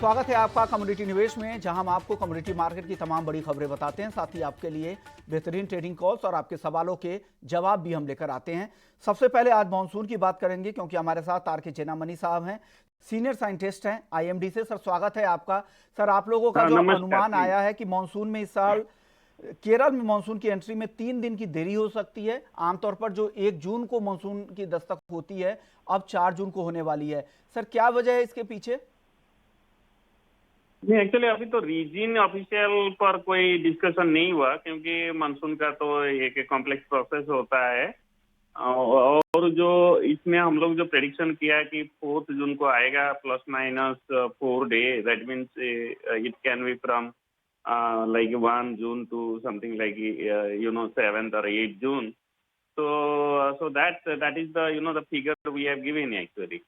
स्वागत है आपका कमोडिटी निवेश में, जहां हम आपको कमोडिटी मार्केट की तमाम बड़ी खबरें बताते हैं। साथ ही आपके लिए बेहतरीन ट्रेडिंग कॉल्स और आपके सवालों के जवाब भी हम लेकर आते हैं। सबसे पहले आज मॉनसून की बात करेंगे, क्योंकि हमारे साथ आर के चेन्नामनी साहब हैं, सीनियर साइंटिस्ट हैं आईएमडी से। सर स्वागत है आपका। सर आप लोगों का जो अनुमान आया है कि मानसून में इस साल केरल में मानसून की एंट्री में 3 दिन की देरी हो सकती है। आमतौर पर जो 1 जून को मानसून की दस्तक होती है, अब 4 जून को होने वाली है। सर क्या वजह है इसके पीछे? नहीं, एक्चुअली अभी तो रीजन ऑफिशियल पर कोई डिस्कशन नहीं हुआ, क्योंकि मानसून का तो एक कॉम्प्लेक्स प्रोसेस होता है। और जो इसमें हम लोग जो प्रेडिक्शन किया कि 4 जून को आएगा ±4 day, that means it can be from like 1 June to something like 7th or 8th June. So that is the figure we have given actually.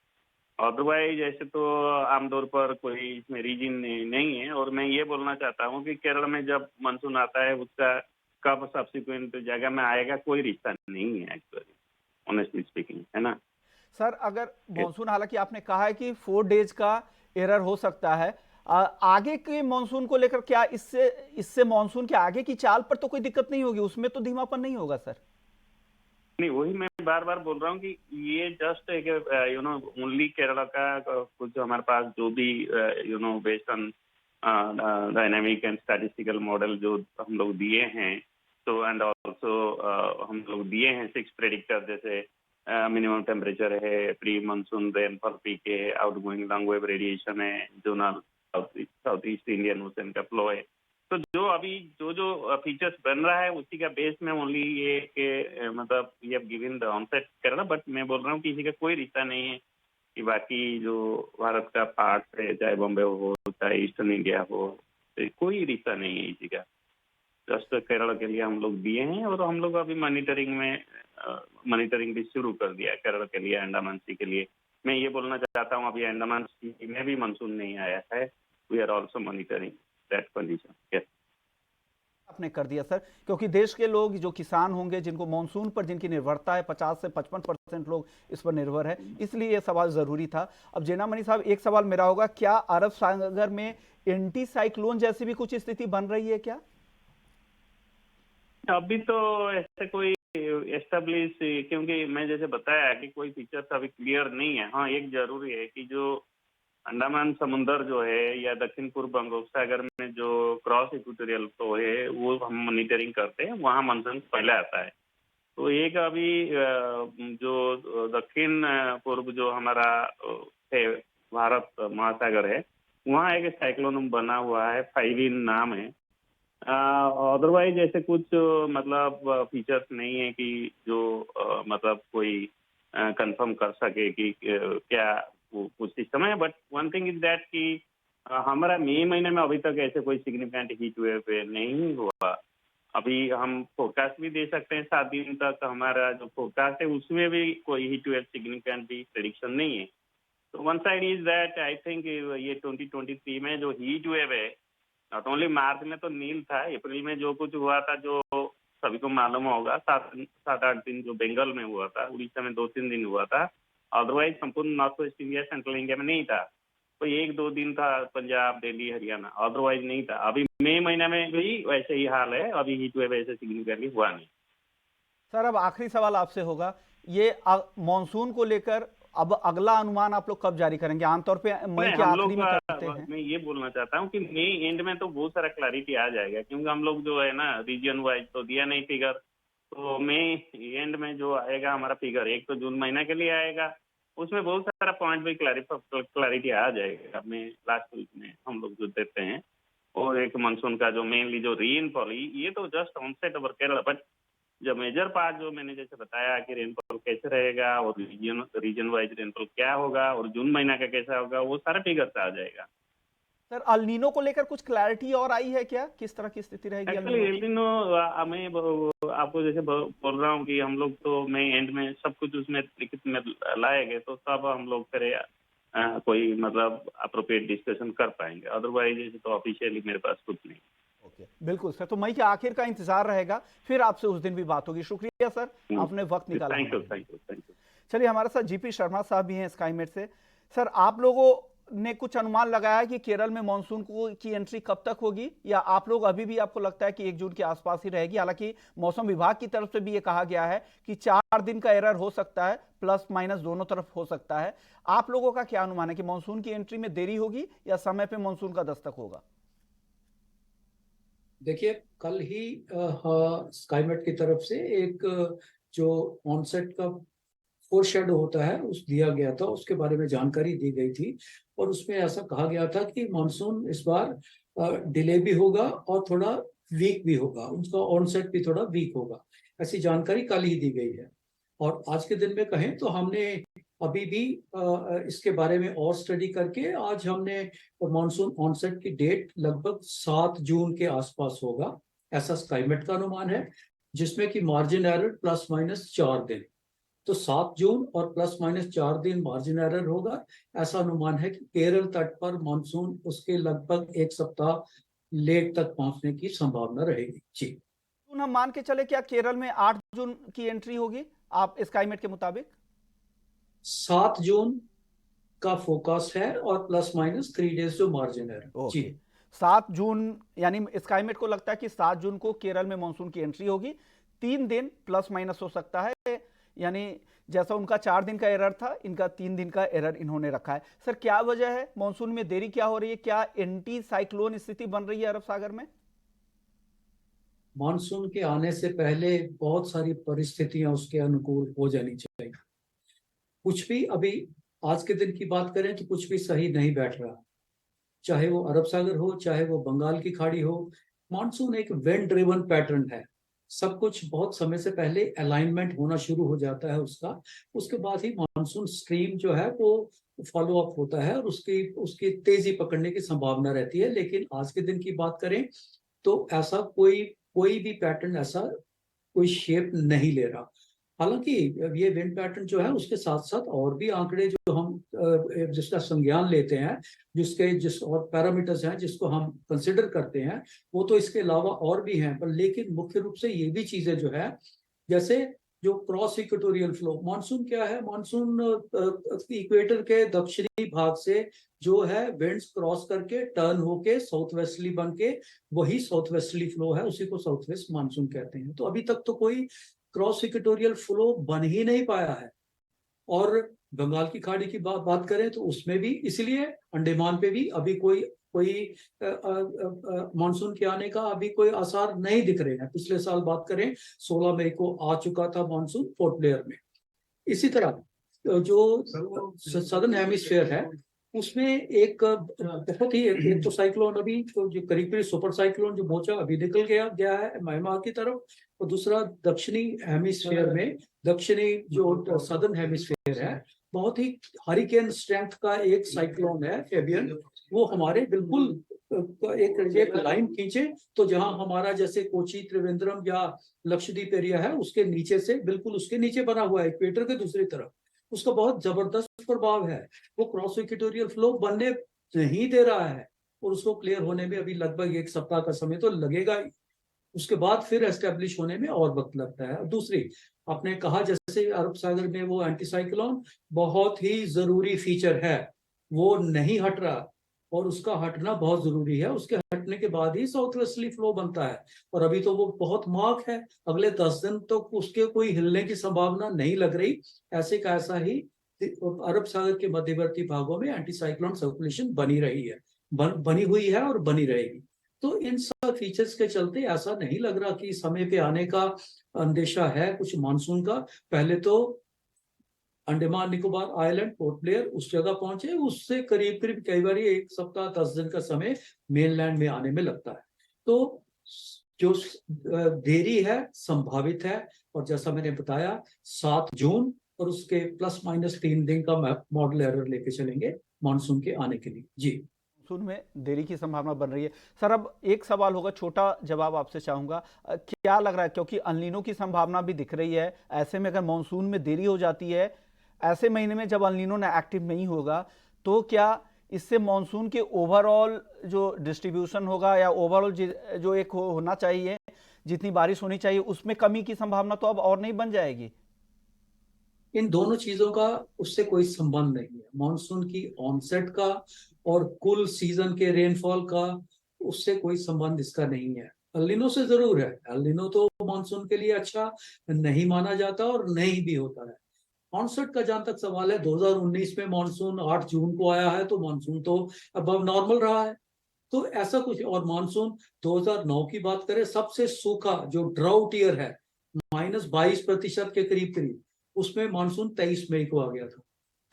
Otherwise ऐसे तो आमतौर पर कोई इसमें रीजन नहीं है। और मैं ये बोलना चाहता हूँ कि केरल में जब मानसून आता है उसका कब सब्सिक्वेंट जगह में आएगा कोई रिश्ता नहीं है एक्चुअली, ऑनेस्टली स्पीकिंग, है ना सर? अगर मानसून, हालांकि आपने कहा है कि 4 डेज का एरर हो सकता है, आगे के मानसून को लेकर क्या इससे मानसून के आगे की चाल पर तो कोई दिक्कत नहीं होगी? उसमें तो धीमापन नहीं होगा सर? नहीं, वही मैं बार बार बोल रहा हूँ कि ये जस्ट एक ओनली केरला का कुछ हमारे पास जो भी based on dynamic and statistical model जो हम लोग दिए हैं, तो एंड ऑल्सो हम लोग दिए हैं 6 प्रेडिक्टर, जैसे मिनिमम टेम्परेचर है, प्री मानसून रेनफॉल पीक है, out going long wave radiation है, zonal south east Indian ocean का फ्लो है। तो जो फीचर्स बन रहा है उसी का बेस में ओनली ये के मतलब we have given the onset करना। बट मैं बोल रहा हूँ कि इसी का कोई रिश्ता नहीं है कि बाकी जो भारत का पार्ट है, चाहे बॉम्बे हो चाहे ईस्टर्न इंडिया हो, तो कोई रिश्ता नहीं है इसी का। जस्ट केरल के लिए हम लोग दिए हैं और हम लोग अभी मॉनिटरिंग भी शुरू कर दिया है केरल के लिए, अंडमान सी के लिए। मैं ये बोलना चाहता हूँ अभी अंडमान सी में भी मानसून नहीं आया है, we are also monitoring that condition. Yes, आपने कर दिया सर, क्योंकि देश के लोग जो किसान होंगे जिनको मानसून पर जिनकी निर्भरता है, 50 से 55% लोग इस पर निर्भर है, इसलिए यह सवाल जरूरी था। अब चेन्नामनी साहब, एक सवाल मेरा होगा, क्या अरब सागर में एंटी साइक्लोन जैसी भी कुछ स्थिति बन रही है क्या? अभी तो ऐसे कोई एस्टेब्लिश, क्योंकि मैं जैसे बताया कि कोई फीचर्स अभी क्लियर नहीं है। हाँ, एक जरूरी है कि जो अंडमान समुंदर जो है या दक्षिण पूर्व बंगोपसागर में जो क्रॉस इक्वेटोरियल फ्लो है वो हम मॉनिटरिंग करते हैं, वहाँ मानसून पहले आता है। तो एक अभी जो दक्षिण पूर्व जो हमारा है भारत महासागर है, वहाँ एक साइक्लोन बना हुआ है, फाइविन नाम है। अदरवाइज ऐसे कुछ मतलब फीचर्स नहीं है कि जो मतलब कोई कंफर्म कर सके कि क्या कुछ सिस्टम है। But one thing is that कि हमारा मई महीने में अभी तक ऐसे कोई सिग्निफिकेंट हीट वेव नहीं हुआ। अभी हम फोरकास्ट भी दे सकते हैं 7 दिन तक, हमारा जो फोरकास्ट है उसमें भी कोई हीट वेव सिग्निफिकेंट भी प्रेडिक्शन नहीं है। तो one side is that I think ये 2023 में जो हीट वेव है, नॉट ओनली मार्च में तो नील था, अप्रैल में जो कुछ हुआ था जो सभी को मालूम होगा, 7-8 दिन जो बंगाल में हुआ था, उड़ीसा में 2-3 दिन हुआ था। अदरवाइज संपूर्ण north west India, central India में नहीं था। तो 1-2 दिन था पंजाब, दिल्ली, हरियाणा, अदरवाइज नहीं था। अभी मई महीने में भी वैसे ही हाल है, अभी हीट वेव ऐसे सिग्निफिकेंटली हुआ नहीं। सर अब आखिरी सवाल आपसे होगा, ये मानसून को लेकर अब अगला अनुमान आप लोग कब जारी करेंगे? आमतौर पे मई के आखिरी में करते हैं। मैं ये बोलना चाहता हूँ कि मई एंड में तो बहुत सारा क्लैरिटी आ जाएगा, क्योंकि हम लोग जो है ना रीजन वाइज तो दिया नहीं फिगर। तो मई एंड में जो आएगा हमारा फिगर, एक तो जून महीना के लिए आएगा, उसमें बहुत सारा पॉइंट भी क्लैरिटी आ जाएगा। मैं लास्ट वीक में हम लोग जो देते हैं, और एक मानसून का जो मेनली जो रेनफॉल, ये तो just onset over Kerala, but जो मेजर पार्ट जो मैंने जैसे बताया कि रेनफॉल कैसे रहेगा और रीजन वाइज रेनफॉल क्या होगा और जून महीना का कैसा होगा, वो सारे फिगर्स आ जाएगा। सर अल नीनो को लेकर कुछ क्लैरिटी और आई है क्या? किस तरह की स्थिति रहेगी एक्चुअली एल नीनो मैं आपको जैसे बोल रहा हूँ कि हम लोग तो मैं एंड में सब कुछ उसमें लिखित में लाएंगे, तो तब हम लोग फिर कोई मतलब अप्रोप्रिएट डिस्कशन कर पाएंगे। अदरवाइज तो ऑफिशियली मेरे पास कुछ नहीं। बिल्कुल सर, तो मई के आखिर का इंतजार रहेगा, फिर आपसे उस दिन भी बात होगी। शुक्रिया सर, आपने वक्त निकाला। Thank you. चलिए, हमारे साथ जीपी शर्मा साहब भी हैं स्काईमेट से। सर आप लोगों ने कुछ अनुमान लगाया है कि केरल में मानसून की एंट्री कब तक होगी, या आप लोग अभी भी आपको लगता है कि 1 जून के आसपास ही रहेगी? हालांकि मौसम विभाग की तरफ से भी ये कहा गया है कि 4 दिन का एरर हो सकता है, प्लस माइनस दोनों तरफ हो सकता है। आप लोगों का क्या अनुमान है कि मानसून की एंट्री में देरी होगी या समय पे मानसून का दस्तक होगा? देखिए, कल ही स्काईमेट की तरफ से एक जो ऑनसेट का फोरशैडो होता है उस दिया गया था, उसके बारे में जानकारी दी गई थी। और उसमें ऐसा कहा गया था कि मानसून इस बार डिले भी होगा और थोड़ा वीक भी होगा, उसका ऑनसेट भी थोड़ा वीक होगा। ऐसी जानकारी कल ही दी गई है। और आज के दिन में कहें तो हमने अभी भी इसके बारे में और स्टडी करके आज हमने मानसून ऑनसेट की डेट लगभग 7 जून के आसपास होगा, ऐसा स्काईमेट का अनुमान है, जिसमें कि मार्जिन एरर प्लस माइनस 4 दिन। तो 7 जून और प्लस माइनस 4 दिन मार्जिन एरर होगा। ऐसा अनुमान है कि केरल तट पर मानसून उसके लगभग 1 सप्ताह लेट तक पहुंचने की संभावना रहेगी। जी, जून हम मान के चले, क्या केरल में 8 जून की एंट्री होगी आप स्काईमेट के मुताबिक? 7 जून का फोकस है और प्लस माइनस 3 डेज जो मार्जिन है। जी, ओके, 7 जून, यानी स्काईमेट को लगता है कि 7 जून को केरल में मानसून की एंट्री होगी। 3 दिन प्लस माइनस हो सकता है, यानी जैसा उनका 4 दिन का एरर था, इनका 3 दिन का एरर इन्होंने रखा है। सर, क्या वजह है मानसून में देरी, क्या हो रही है? क्या एंटी साइक्लोन स्थिति बन रही है अरब सागर में? मानसून के आने से पहले बहुत सारी परिस्थितियां उसके अनुकूल हो जानी चाहिए। कुछ भी अभी आज के दिन की बात करें तो कुछ भी सही नहीं बैठ रहा, चाहे वो अरब सागर हो, चाहे वो बंगाल की खाड़ी हो। मानसून एक विंड ड्रिवन पैटर्न है। सब कुछ बहुत समय से पहले अलाइनमेंट होना शुरू हो जाता है उसका, उसके बाद ही मानसून स्ट्रीम जो है वो फॉलो अप होता है और उसकी उसकी तेजी पकड़ने की संभावना रहती है। लेकिन आज के दिन की बात करें तो ऐसा कोई कोई भी पैटर्न ऐसा कोई शेप नहीं ले रहा। हालांकि ये विंड पैटर्न जो है उसके साथ साथ और भी आंकड़े जो हम जिसका संज्ञान लेते हैं, जिस और पैरामीटर्स हैं जिसको हम कंसिडर करते हैं, वो तो इसके अलावा और भी हैं। पर लेकिन मुख्य रूप से ये भी चीजें जो है, जैसे जो क्रॉस इक्वेटोरियल फ्लो, मानसून क्या है, मानसून इक्वेटर के दक्षिणी भाग से जो है विंड्स क्रॉस करके टर्न होके साउथ वेस्टली बन के, वही साउथ वेस्टली फ्लो है, उसी को साउथ वेस्ट मानसून कहते हैं। तो अभी तक तो कोई क्रॉस इक्वेटोरियल फ्लो बन ही नहीं पाया है। और बंगाल की खाड़ी की बात करें तो उसमें भी, इसलिए अंडमान पे भी अभी कोई कोई मानसून के आने का अभी कोई आसार नहीं दिख रहे हैं। पिछले साल बात करें 16 मई को आ चुका था मानसून पोर्ट ब्लेयर में। इसी तरह जो सदर्न हेमिस्फेयर है उसमें एक बहुत ही एक तो साइक्लोन अभी तो जो करीब करीब सुपर साइक्लोन जो मोचा अभी निकल गया है म्यांमार की तरफ, और दूसरा दक्षिणी हेमिस्फेयर में, दक्षिणी जो सदर्न हेमिस्फेयर है, बहुत ही हरिकेन स्ट्रेंथ का एक साइक्लोन है फेबियन। वो हमारे बिल्कुल एक लाइन खींचे तो जहां हमारा जैसे कोची त्रिवेंद्रम या लक्षद्वीप एरिया है उसके नीचे से बिल्कुल उसके नीचे बना हुआ है इक्वेटर के दूसरी तरफ, उसका बहुत जबरदस्त प्रभाव है। वो क्रॉस इक्वेटोरियल फ्लो बनने नहीं दे रहा है और उसको क्लियर होने में अभी लगभग 1 सप्ताह का समय तो लगेगा ही। उसके बाद फिर एस्टेब्लिश होने में और वक्त लगता है। दूसरी, आपने कहा जैसे अरब सागर में वो एंटीसाइक्लोन बहुत ही जरूरी फीचर है, वो नहीं हट रहा और उसका हटना बहुत जरूरी है। उसके हटने के बाद ही साउथ वेस्टली फ्लो बनता है और अभी तो वो बहुत मार्क है। अगले 10 दिन तो उसके कोई हिलने की संभावना नहीं लग रही। ऐसे का ऐसा ही अरब सागर के मध्यवर्ती भागों में एंटीसाइक्लोन सर्कुलेशन बनी रही है, बनी हुई है और बनी रहेगी। तो इन सब फीचर्स के चलते ऐसा नहीं लग रहा कि समय पे आने का अंदेशा है कुछ मानसून का। पहले तो Andaman Nicobar island port Blair उस जगह पहुंचे, उससे करीब करीब कई बार 1 सप्ताह 10 दिन का समय मेनलैंड में आने में लगता है। तो जो देरी है संभावित है, और जैसा मैंने बताया 7 जून और उसके प्लस माइनस 3 दिन का मॉडल एरर लेके चलेंगे मानसून के आने के लिए। जी, मानसून में देरी की संभावना बन रही है। सर, अब एक सवाल होगा, छोटा जवाब आपसे चाहूंगा, क्या लग रहा है, क्योंकि अल्नीनो की संभावना भी दिख रही है, ऐसे में अगर मानसून में देरी हो जाती है, ऐसे महीने में जब अल्नीनो ने एक्टिव नहीं होगा, तो क्या इससे मानसून के ओवरऑल जो डिस्ट्रीब्यूशन होगा या ओवरऑल जो एक होना चाहिए, जितनी बारिश होनी चाहिए, उसमें कमी की संभावना तो अब और नहीं बन जाएगी? इन दोनों चीजों का उससे कोई संबंध नहीं है। मानसून की ऑनसेट का और कुल सीजन के रेनफॉल का उससे कोई संबंध इसका नहीं है। एल नीनो से जरूर है। एल नीनो तो मानसून के लिए अच्छा नहीं माना जाता और नहीं भी होता है। ऑनसेट का जहां तक सवाल है, 2019 में मानसून 8 जून को आया है, तो मानसून तो अब नॉर्मल रहा है। तो ऐसा कुछ, और मानसून 2009 की बात करें, सबसे सूखा जो ड्राउट ईयर है, -22% के करीब करीब, उसमें मानसून 23 मई को आ गया था,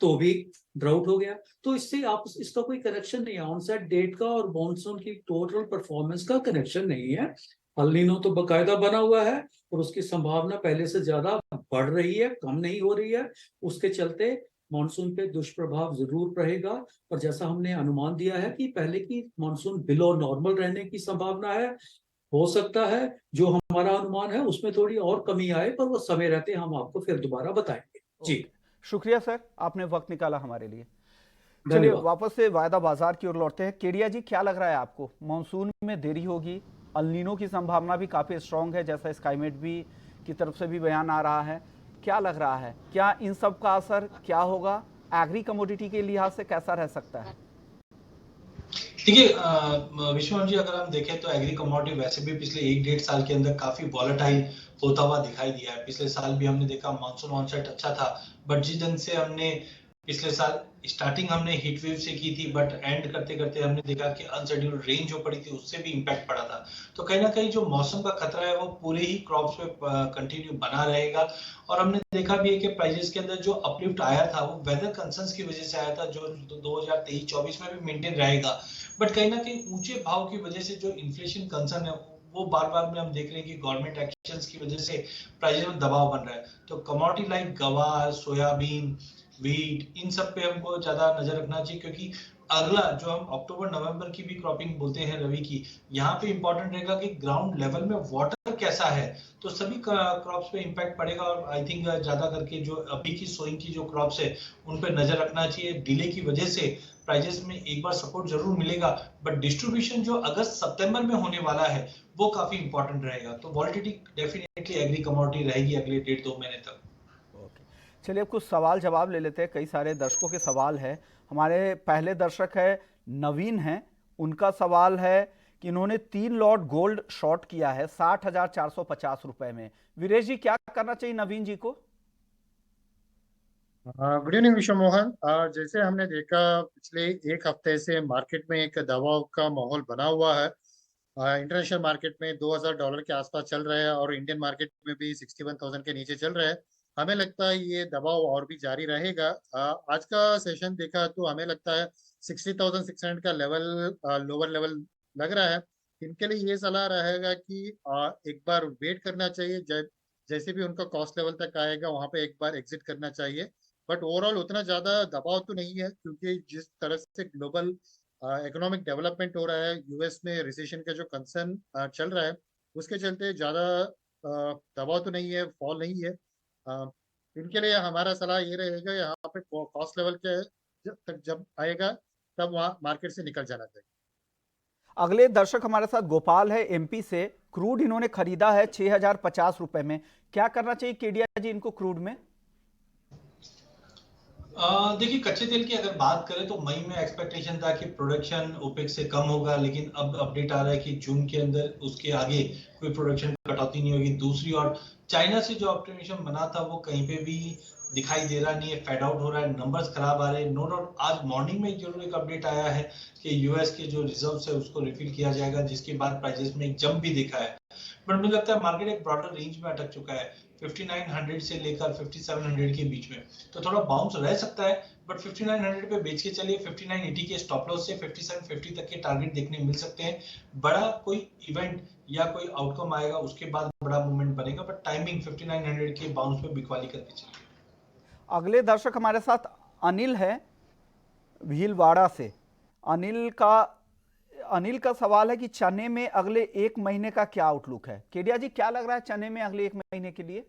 तो भी ड्राउट हो गया। तो इससे आप इसका कोई कनेक्शन नहीं है, ऑनसेट डेट का और मानसून की टोटल परफॉर्मेंस का कनेक्शन नहीं है। अल नीनो तो बकायदा बना हुआ है और उसकी संभावना पहले से ज्यादा बढ़ रही है, कम नहीं हो रही है। उसके चलते मानसून पे दुष्प्रभाव जरूर रहेगा। और जैसा हमने अनुमान दिया है कि पहले की मानसून बिलो नॉर्मल रहने की संभावना है। हो सकता है जो हमारा अनुमान है उसमें थोड़ी और कमी आए, पर वो समय रहते हम आपको फिर दोबारा बताएंगे। जी, ओके, शुक्रिया सर, आपने वक्त निकाला हमारे लिए। चलिए धन्यवाद। वापस से वायदा बाजार की ओर लौटते हैं। केडिया जी, क्या लग रहा है आपको, मानसून में देरी होगी, अल नीनो की संभावना भी काफ़ी स्ट्रांग है, जैसा स्काईमेट भी की तरफ से भी बयान आ रहा है, क्या लग रहा है, क्या इन सब का असर क्या होगा, एग्री कमोडिटी के लिहाज से कैसा रह सकता है? देखिए विश्वनाथ जी, अगर हम देखें तो एग्री कमोडिटी वैसे भी पिछले 1-1.5 साल के अंदर काफी वॉलेटाइल होता हुआ दिखाई दिया है। पिछले साल भी हमने देखा मानसून ऑनसेट अच्छा था, बट जिस ढंग से हमने पिछले साल स्टार्टिंग हमने हीट वेव से की थी, बट एंड करते करते हमने देखा कि अनशेड्यूल्ड रेन जो पड़ी थी उससे भी इम्पैक्ट पड़ा था। तो कहीं ना कहीं जो मौसम का खतरा है वो पूरे ही क्रॉप्स पे कंटिन्यू बना रहेगा। और हमने देखा भी है कि प्राइजेस के अंदर जो अपलिफ्ट आया था वो वेदर कंसर्न्स की वजह से आया था, जो 2023-24 में भी मेंटेन रहेगा। बट कहीं ना कहीं ऊंचे भाव की वजह से जो इन्फ्लेशन कंसर्न है वो बार बार में हम देख रहे हैं कि गवर्नमेंट एक्शंस की वजह से प्राइस में दबाव बन रहा है। तो कमोडिटी लाइक गवार, सोयाबीन, वीट, इन सब पे हमको ज्यादा नजर रखना चाहिए, क्योंकि अगला जो हम अक्टूबर नवंबर की भी क्रॉपिंग बोलते हैं रवि की, यहाँ पे इंपॉर्टेंट रहेगा कि ग्राउंड लेवल में वाटर कैसा है। तो सभी क्रॉप्स पे इम्पैक्ट पड़ेगा। और आई थिंक ज्यादा करके जो अभी की सोइंग की जो क्रॉप्स है उन पे नजर रखना चाहिए। डिले की वजह से प्राइजेस में एक बार सपोर्ट जरूर मिलेगा, बट डिस्ट्रीब्यूशन जो अगस्त सितंबर में होने वाला है वो काफी इंपॉर्टेंट रहेगा। तो वॉलेटिलिटी डेफिनेटली एग्री कमोडिटी रहेगी अगले 1.5-2 महीने तक। ओके, चलिए अब कुछ सवाल जवाब ले लेते हैं। कई सारे दर्शकों के सवाल है। हमारे पहले दर्शक है नवीन हैं, उनका सवाल है कि इन्होंने 3 लॉट गोल्ड शॉर्ट किया है 60,450 रुपए में। वीरेश जी, क्या करना चाहिए नवीन जी को? गुड इवनिंग विश्व मोहन। जैसे हमने देखा पिछले एक हफ्ते से मार्केट में एक दबाव का माहौल बना हुआ है। इंटरनेशनल मार्केट में $2,000 के आसपास चल रहे हैं और इंडियन मार्केट में भी 61,000 के नीचे चल रहे हैं। हमें लगता है ये दबाव और भी जारी रहेगा। आज का सेशन देखा तो हमें लगता है 60,600 का लेवल लोअर लेवल लग रहा है। इनके लिए ये सलाह रहेगा कि एक बार वेट करना चाहिए। जैसे भी उनका कॉस्ट लेवल तक आएगा वहां पे एक बार एग्जिट करना चाहिए। बट ओवरऑल उतना ज्यादा दबाव तो नहीं है, क्योंकि जिस तरह से ग्लोबल इकोनॉमिक डेवलपमेंट हो रहा है, यूएस में रिसेशन का जो कंसर्न चल रहा है, उसके चलते ज्यादा दबाव तो नहीं है, फॉल नहीं है। इनके लिए हमारा सलाह ये रहेगा, यहाँ पे कॉस्ट लेवल के जब आएगा तब वहाँ मार्केट से निकल जाना चाहिए। अगले दर्शक हमारे साथ गोपाल है एमपी से। क्रूड इन्होंने खरीदा है 6,050 रुपए में। क्या करना चाहिए केडिया जी इनको क्रूड में? देखिए, कच्चे तेल की अगर बात करें तो मई में एक्सपेक्टेशन था कि प्रोडक्शन ओपेक से कम होगा, लेकिन अब अपडेट आ रहा है कि जून के अंदर उसके आगे कोई प्रोडक्शन कटौती नहीं होगी। दूसरी ओर चाइना से जो ऑप्टिमिज्म बना था वो कहीं पे भी दिखाई दे रहा नहीं है, फेड आउट हो रहा है, नंबर्स खराब आ रहे हैं। नो डाउट आज मॉर्निंग में जरूर एक अपडेट आया है कि यूएस के जो रिजर्व है उसको रिफिल किया जाएगा, जिसके बाद प्राइजेस में एक जंप भी दिखा है। बट मुझे लगता है मार्केट एक ब्रॉडर रेंज में अटक चुका है, 5900 से लेकर 5700 के बीच में। तो थोड़ा बाउंस रह सकता है, बट 5900 पे बेच के चलिए। 5980 के स्टॉप लॉस से 5750 तक के टारगेट देखने मिल सकते हैं। बड़ा कोई इवेंट या कोई आउटकम आएगा उसके बाद बड़ा मूवमेंट बनेगा, बट टाइमिंग 5900 के बाउंस पे बिकवाली करके चलिए। अगले दर्शक हमारे साथ अनिल है भीलवाड़ा से। अनिल का सवाल है कि चने में अगले 1 महीने का क्या आउटलुक है। केडिया जी, क्या लग रहा है चने में अगले 1 महीने के लिए?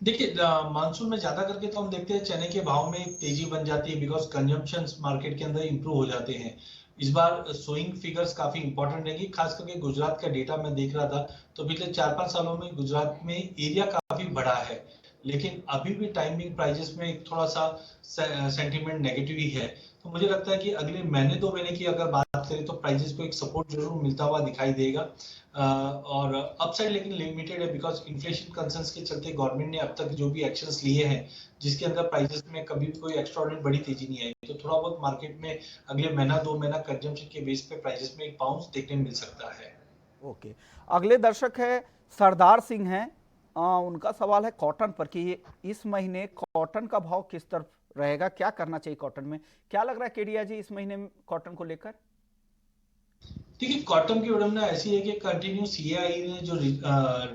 देखिए, मानसून में ज्यादा करके तो हम देखते हैं चने के भाव में तेजी बन जाती है, बिकॉज कंजम्पशन मार्केट के अंदर इंप्रूव हो जाते हैं। इस बार सोइंग फिगर्स काफी इंपॉर्टेंट रहेगी, खास करके गुजरात का डेटा मैं देख रहा था तो पिछले 4-5 सालों में गुजरात में एरिया काफी बढ़ा है। लेकिन अभी भी टाइमिंग प्राइजेस में एक थोड़ा सा सेंटीमेंट नेगेटिव ही है। तो मुझे लगता है कि अगले महीने 2 महीने की अगर बात करें तो प्राइजेस को एक सपोर्ट जरूर मिलता हुआ दिखाई देगा, और अपसाइड लेकिन लिमिटेड है, बिकॉज इन्फ्लेशन कंसर्न्स के चलते गवर्नमेंट ने अब तक जो भी एक्शंस लिए हैं जिसके अंदर प्राइजेस में कभी भी कोई एक्स्ट्राऑर्डिनरी बड़ी तेजी नहीं आई, तो थोड़ा बहुत मार्केट में अगले महीना 2 महीना कंजम्पशन के बेस पे प्राइजेस में एक बाउंस देखने मिल सकता है। ओके, अगले दर्शक है सरदार सिंह हैं। उनका सवाल है कॉटन पर कि इस महीने कॉटन का भाव किस तरफ रहेगा, क्या करना चाहिए कॉटन में, क्या लग रहा है केडिया जी इस महीने में कॉटन को लेकर? देखिए, कॉटन की विडम्बना ऐसी है कि कंटिन्यू सीआई ने जो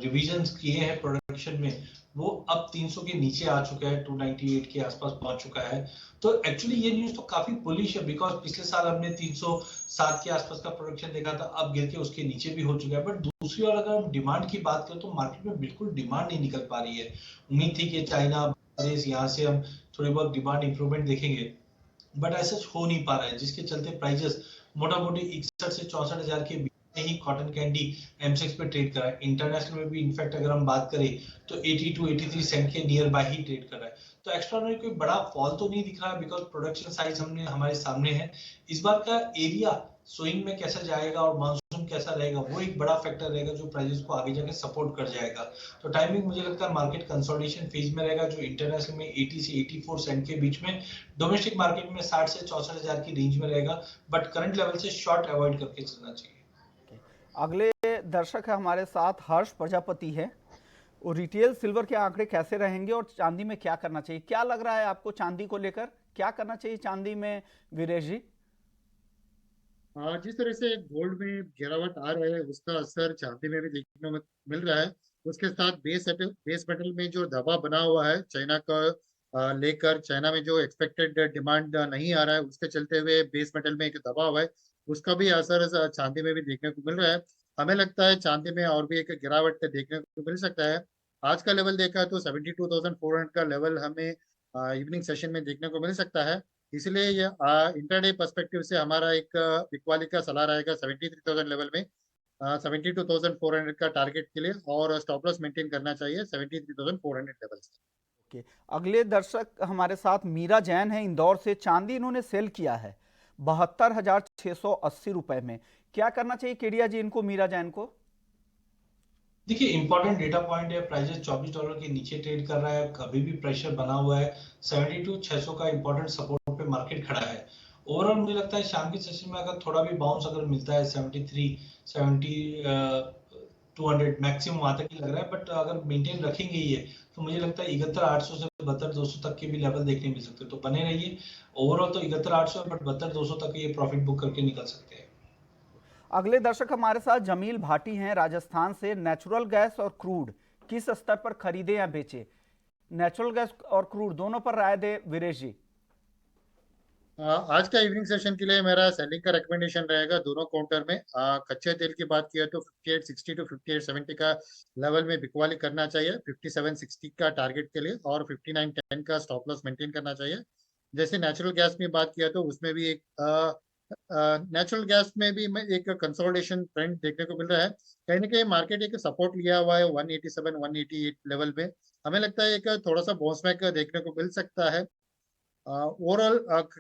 रिविजन्स किए हैं प्रोडक्शन में, वो अब 300 के नीचे आ चुका है, 298 के आसपास पहुंच चुका है। तो एक्चुअली ये न्यूज तो काफी बुलिश है, बिकॉज पिछले साल हमने 307 के आसपास का प्रोडक्शन देखा था, अब गिर के उसके नीचे भी हो चुका है। बट दूसरी ओर अगर हम डिमांड की बात करें तो मार्केट में बिल्कुल डिमांड नहीं निकल पा रही है। उम्मीद थी कि चाइना, बांग्लादेश, यहाँ से हम थोड़ी बहुत डिमांड इंप्रूवमेंट देखेंगे, बट ऐसा हो नहीं पा रहा है, जिसके चलते प्राइजेस मोटा मोटी 61 से 64 हजार के बीच में ही कॉटन कैंडी M6 पे ट्रेड कर रहा है। इंटरनेशनल में भी इनफैक्ट अगर हम बात करें तो 82-83 सेंट के नियर बाय ही ट्रेड कर रहा है। तो एक्स्ट्राऑर्डिनरी कोई बड़ा फॉल तो नहीं दिख रहा है, बिकॉज प्रोडक्शन साइज हमारे सामने है। इस बार का एरिया सोइंग में कैसा जाएगा और मानसून कैसा रहेगा, वो एक बड़ा फैक्टर रहेगा जो प्राइजेस को आगे जाके सपोर्ट कर जाएगा। तो टाइमिंग मुझे लगता है मार्केट कंसोलिडेशन फेज में रहेगा, जो इंटरनेशनल में 80 से 84 सेंट के बीच में, डोमेस्टिक मार्केट में 60 से 64 हजार की रेंज में रहेगा, बट करंट लेवल से शॉर्ट अवॉइड करके चलना चाहिए। अगले दर्शक है हमारे साथ हर्ष प्रजापति है। और रिटेल सिल्वर के आंकड़े कैसे रहेंगे और चांदी में क्या करना चाहिए, क्या लग रहा है आपको चांदी को लेकर, क्या करना चाहिए चांदी में वीरेश जी? जिस तरह से गोल्ड में गिरावट आ रहा है उसका असर चांदी में भी देखने में मिल रहा है। उसके साथ बेस मेटल में जो दबाव बना हुआ है चाइना का लेकर, चाइना में जो एक्सपेक्टेड डिमांड नहीं आ रहा है उसके चलते हुए बेस मेटल में एक दबाव है, उसका भी असर चांदी में भी देखने को मिल रहा है। हमें लगता है चांदी में और भी एक गिरावट देखने को मिल सकता है। आज का लेवल देखा तो 72,400 का लेवल हमें इवनिंग सेशन में देखने को मिल सकता है। इसलिए ये इंटरडे पर्सपेक्टिव से हमारा एक बिकवाली का सलाह रहेगा 73,000 लेवल में, 72,400 का टारगेट के लिए, और स्टॉप लॉस मेंटेन करना चाहिए 73,400 लेवल से। ओके, अगले दर्शक हमारे साथ मीरा जैन है इंदौर से। चांदी इन्होंने सेल किया है 72,680 रुपए में, क्या करना चाहिए केडिया जी इनको, मीरा जैन को? देखिए, इंपॉर्टेंट डेटा पॉइंट है, प्राइजेस $24 के नीचे ट्रेड कर रहा है, कभी भी प्रेशर बना हुआ है, 72,600 का इंपॉर्टेंट सपोर्ट पे मार्केट खड़ा है। ओवरऑल मुझे लगता है शाम के सेशन में अगर थोड़ा भी बाउंस अगर मिलता है 73, 200 मैक्सिमम वहां तक ही लग रहा है, बट अगर मेंटेन रखेंगे ये तो मुझे लगता है 71,800 से 72,200 तक के भी लेवल देखने मिल सकते हैं। तो बने रहिए, ओवरऑल तो 71,800 है, बट 72,200 तक ये प्रॉफिट बुक करके निकल सकते हैं। अगले दर्शक हमारे साथ जमील भाटी हैं राजस्थान से। नेचुरल गैस और क्रूड किस स्तर पर खरीदे या बेचे, नेचुरल गैस और क्रूड दोनों पर राय दे वीरेश जी। आज का इवनिंग सेशन के लिए मेरा सेलिंग का रिकमेंडेशन रहेगा दोनों काउंटर में। कच्चे तेल की बात किया तो 5860 टू 5870 का लेवल में बिकवाली करना चाहिए, 5760 का टारगेट के लिए, और 5910 का स्टॉप लॉस मेंटेन करना चाहिए। जैसे नेचुरल गैस में बात किया तो उसमें भी एक नेचुरल गैस में भी एक कंसोलिडेशन ट्रेंड देखने को मिल रहा है। कहीं ना कहीं मार्केट एक सपोर्ट लिया हुआ है 187 188 लेवल में। हमें लगता है एक थोड़ा सा बाउंस बैक देखने को मिल सकता है। ओवरऑल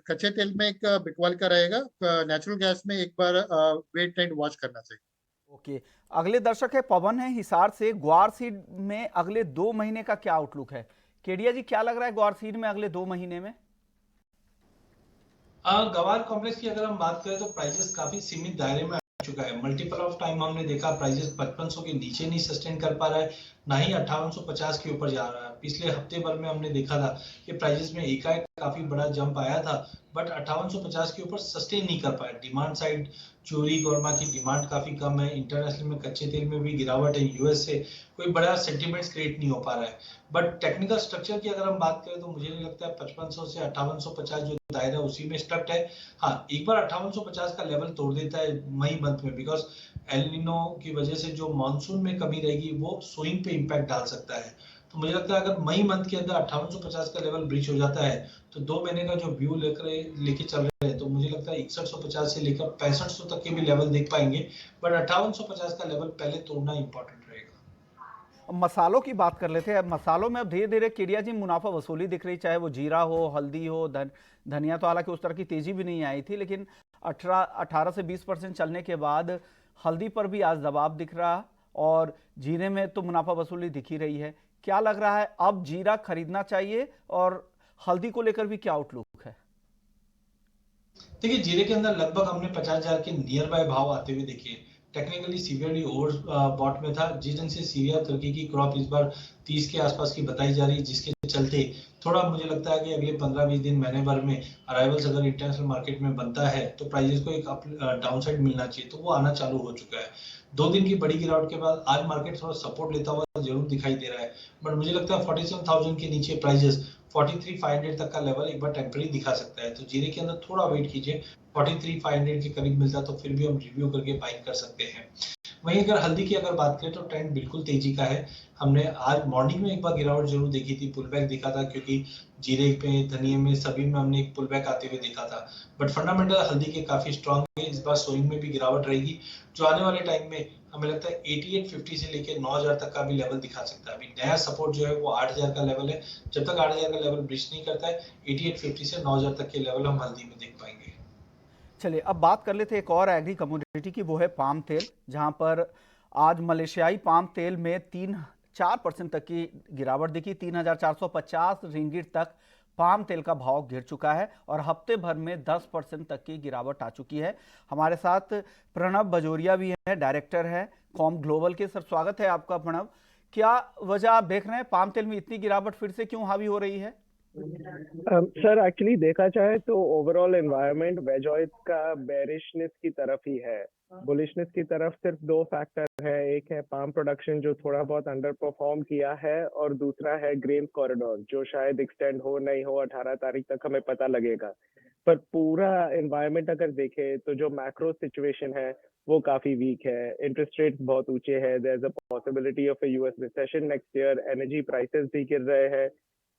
कच्चे तेल में एक बिकवाल का रहेगा, नेचुरल गैस में एक बार वेट एंड वॉच करना चाहिए। ओके, अगले दर्शक है पवन है हिसार से। ग्वार सीड में अगले 2 महीने का क्या आउटलुक है, केडिया जी क्या लग रहा है ग्वार सीड में अगले 2 महीने में? गवार कॉम्प्लेक्स की अगर हम बात करें तो प्राइजेस काफी सीमित दायरे में आ चुका है। मल्टीपल ऑफ टाइम हमने देखा प्राइजेस 5500 के नीचे नहीं सस्टेन कर पा रहा है, ना ही 5850 के ऊपर जा रहा है। पिछले हफ्ते भर में हमने देखा था कि प्राइजेस में एकाएक काफी बड़ा जंप आया था, बट 5850 के ऊपर सस्टेन नहीं कर पाया। डिमांड साइड चोरी गौरमा की डिमांड काफी कम है, इंटरनेशनल में कच्चे तेल में भी गिरावट है, यूएस से कोई बड़ा सेंटीमेंट्स क्रिएट नहीं हो पा रहा है। बट टेक्निकल स्ट्रक्चर की अगर हम बात करें तो मुझे नहीं लगता है 5500 से 5850 जो दायरा उसी में स्टक्ड है। हाँ, एक बार 5850 का लेवल तोड़ देता है मई मंथ में, बिकॉज एल नीनो की वजह से जो मानसून में कमी रहेगी वो सोइंग पे इम्पैक्ट डाल सकता है। तो मुझे लगता है अगर मई मंथ के अंदर 5850 का लेवल ब्रीच हो जाता है तो 2 महीने का जो व्यू लेके चल रहे हैं तो मुझे लगता है 6150 से लेकर 6500 तक के भी लेवल देख पाएंगे, बट 5850 का लेवल पहले तोड़ना इंपॉर्टेंट रहेगा। मसालों की बात कर लेते हैं। मसालों में अब धीरे धीरे केडिया जी मुनाफा वसूली दिख रही, चाहे वो जीरा हो, हल्दी हो, धनिया। तो हालांकि उस तरह की तेजी भी नहीं आई थी, लेकिन 18 से 20% चलने के बाद हल्दी पर भी आज दबाव दिख रहा और जीरे में तो मुनाफा वसूली दिख ही रही है। क्या लग रहा है, अब जीरा खरीदना चाहिए और हल्दी को लेकर भी क्या आउटलुक है? देखिए, जीरे के अंदर लगभग हमने 50,000 के नियर बाय भाव आते हुए देखे। टेक्निकली सीवियरली ओवर बॉट में था, जिस ढंग से सीरिया तुर्की की क्रॉप इस बार 30 के आसपास की बताई जा रही है, जिसके चलते थोड़ा मुझे लगता है कि अगले 15-20 दिन महीने भर में अराइवल्स अगर इंटरनेशनल मार्केट में बनता है तो प्राइजेस को एक डाउनसाइड मिलना चाहिए, तो वो आना चालू हो चुका है। 2 दिन की बड़ी गिरावट के बाद आज मार्केट थोड़ा सपोर्ट लेता हुआ जरूर दिखाई दे रहा है, बट मुझे लगता है 47,000 के नीचे प्राइजेस 43,500 तक का लेवल एक बार टेम्पररी दिखा सकता है। तो जीरे के अंदर थोड़ा वेट कीजिए, 43,500 के करीब मिलता तो फिर भी हम रिव्यू करके बाइंग कर सकते हैं। वहीं अगर हल्दी की अगर बात करें तो ट्रेंड बिल्कुल तेजी का है। हमने आज मॉर्निंग में एक बार गिरावट जरूर देखी थी, पुल बैक दिखा था, क्योंकि जीरे में, धनिये में, सभी में हमने एक पुल बैक आते हुए देखा था। बट फंडामेंटल हल्दी के काफी स्ट्रांग है। इस बार सोइंग में भी गिरावट रहेगी, जो आने वाले टाइम में हमें लगता है 8850 से लेकर 9000 तक का भी लेवल दिखा सकता है। अभी नया सपोर्ट जो है वो 8000 का लेवल है। जब तक 8000 का लेवल ब्रीच नहीं करता है, 8850 से 9000 तक के लेवल हम हल्दी में देख पाएंगे। चलिए अब बात कर लेते हैं एक और एग्री कमोडिटी की, वो है पाम तेल, जहां पर आज मलेशियाई पाम तेल में 3-4% तक की गिरावट दिखी। 3,450 रिंगिट तक पाम तेल का भाव गिर चुका है और हफ्ते भर में 10% तक की गिरावट आ चुकी है। हमारे साथ प्रणव बजोरिया भी है, डायरेक्टर है कॉम ग्लोबल के। सर स्वागत है आपका। प्रणव, क्या वजह आप देख रहे हैं, पाम तेल में इतनी गिरावट फिर से क्यों हावी हो रही है? सर एक्चुअली देखा जाए तो ओवरऑल एनवायरनमेंट वेज ऑयल का बेरिशनेस की तरफ ही है। बुलिशनेस की तरफ सिर्फ 2 फैक्टर है, एक है पाम प्रोडक्शन जो थोड़ा बहुत अंडर परफॉर्म किया है, और दूसरा है ग्रेन कॉरिडोर जो शायद एक्सटेंड हो नहीं हो 18 तारीख तक हमें पता लगेगा। पर पूरा एनवायरनमेंट अगर देखे तो जो मैक्रो सिचुएशन है वो काफी वीक है। इंटरेस्ट रेट बहुत ऊंचे है, there is a possibility of a US recession next year, energy prices भी गिर रहे हैं।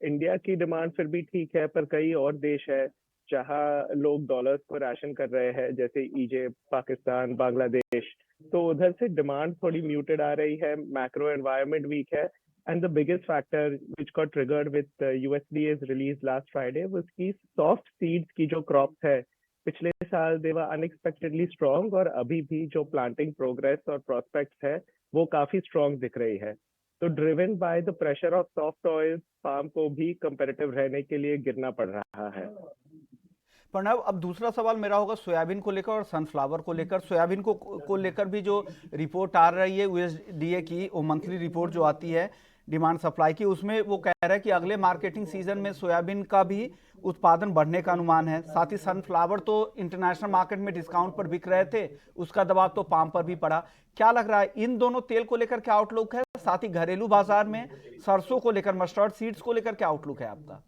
इंडिया की डिमांड फिर भी ठीक है, पर कई और देश है जहां लोग डॉलर्स को राशन कर रहे हैं, जैसे इजिप्ट, पाकिस्तान, बांग्लादेश। तो उधर से डिमांड थोड़ी म्यूटेड आ रही है, मैक्रो एनवायरनमेंट वीक है। And the biggest factor which got triggered with USDA's release last Friday was की सॉफ्ट सीड्स की जो क्रॉप्स है पिछले साल दे वर अनएक्सपेक्टेडली स्ट्रांग, और अभी भी जो प्लांटिंग प्रोग्रेस और प्रोस्पेक्ट्स है वो काफी स्ट्रांग दिख रही है। तो driven by the pressure of soft oil, palm को भी कंपैरेटिव रहने के लिए गिरना पड़ रहा है। प्रणव, अब दूसरा सवाल मेरा होगा सोयाबीन को लेकर और सनफ्लावर को लेकर। सोयाबीन को लेकर भी जो रिपोर्ट आ रही है यूएसडीए की, वो मंथली रिपोर्ट जो आती है डिमांड सप्लाई की, उसमें वो कह रहा है कि अगले मार्केटिंग सीजन में सोयाबीन का भी उत्पादन बढ़ने का अनुमान है। साथ ही सनफ्लावर तो इंटरनेशनल मार्केट में डिस्काउंट पर बिक रहे थे, उसका दबाव तो पाम पर भी पड़ा। क्या लग रहा है, इन दोनों तेल को लेकर क्या आउटलुक है? साथ ही घरेलू बाजार में सरसों को लेकर, मस्टर्ड सीड्स को लेकर क्या आउटलुक है आपका?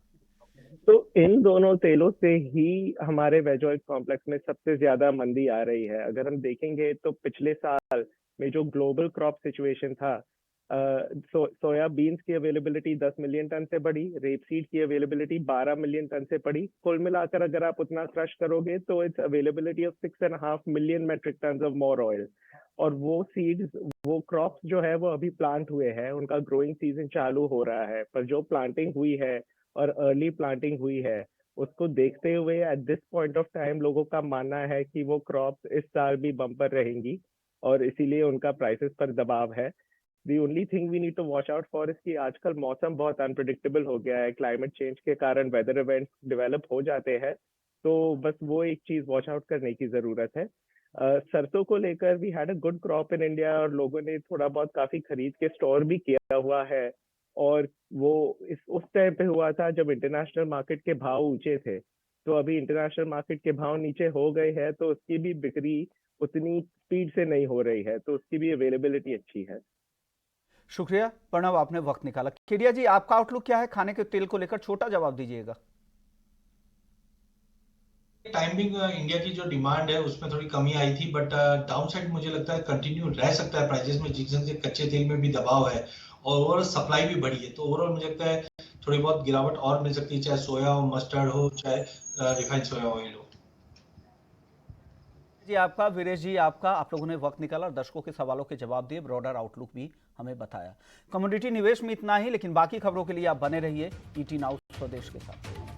तो इन दोनों तेलों से ही हमारे वेज ऑयल कॉम्प्लेक्स में सबसे ज्यादा मंदी आ रही है। अगर हम देखेंगे तो पिछले साल में जो ग्लोबल क्रॉप सिचुएशन था, सोया बीन्स की अवेलेबिलिटी 10 मिलियन टन से बढ़ी, रेपसीड की अवेलेबिलिटी 12 मिलियन टन से बढ़ी। कुल मिलाकर अगर आप उतना क्रश करोगे तो its availability of 6.5 million metric ton of more oil. और वो सीड्स, वो क्रॉप्स जो है वो अभी प्लांट हुए हैं, उनका ग्रोइंग सीजन चालू हो रहा है, पर जो प्लांटिंग हुई है और अर्ली प्लांटिंग हुई है उसको देखते हुए at this point of time लोगों का मानना है कि वो क्रॉप्स इस साल भी बम्पर रहेंगी और इसीलिए उनका प्राइसेस पर दबाव है। The only thing we need to watch out for is कि आजकल मौसम बहुत अनप्रिडिक्टेबल हो गया है, क्लाइमेट चेंज के कारण वेदर इवेंट्स डेवलप हो जाते हैं, तो बस वो एक चीज वॉच आउट करने की जरूरत है। सरसों को लेकर we had a good crop in India और लोगों ने थोड़ा बहुत काफी खरीद के स्टोर भी किया हुआ है, और वो उस टाइम पे हुआ था जब इंटरनेशनल मार्केट के भाव ऊंचे थे। तो अभी इंटरनेशनल मार्केट के भाव नीचे हो गए हैं, तो उसकी भी बिक्री उतनी स्पीड से नहीं हो रही है, तो उसकी भी अवेलेबिलिटी अच्छी है। शुक्रिया प्रणव, आपने वक्त निकाला। केडिया जी, आपका आउटलुक क्या है खाने के तेल को लेकर? छोटा जवाब दीजिएगा। टाइमिंग इंडिया की जो डिमांड है उसमें थोड़ी कमी आई थी, बट डाउनसाइड मुझे लगता है कंटिन्यू रह सकता है प्राइसेस में, जिस से कच्चे तेल में भी दबाव है और ओवरऑल सप्लाई भी बढ़ी है। तो ओवरऑल मुझे लगता है थोड़ी बहुत गिरावट और मिल सकती है, चाहे सोया हो, मस्टर्ड हो, चाहे रिफाइंड सोया ऑयल हो। जी आपका, वीरेश जी आपका, आप लोगों ने वक्त निकाला और दर्शकों के सवालों के जवाब दिए, ब्रॉडर आउटलुक भी हमें बताया। कमोडिटी निवेश में इतना ही, लेकिन बाकी खबरों के लिए आप बने रहिए ET नाउ स्वदेश के साथ।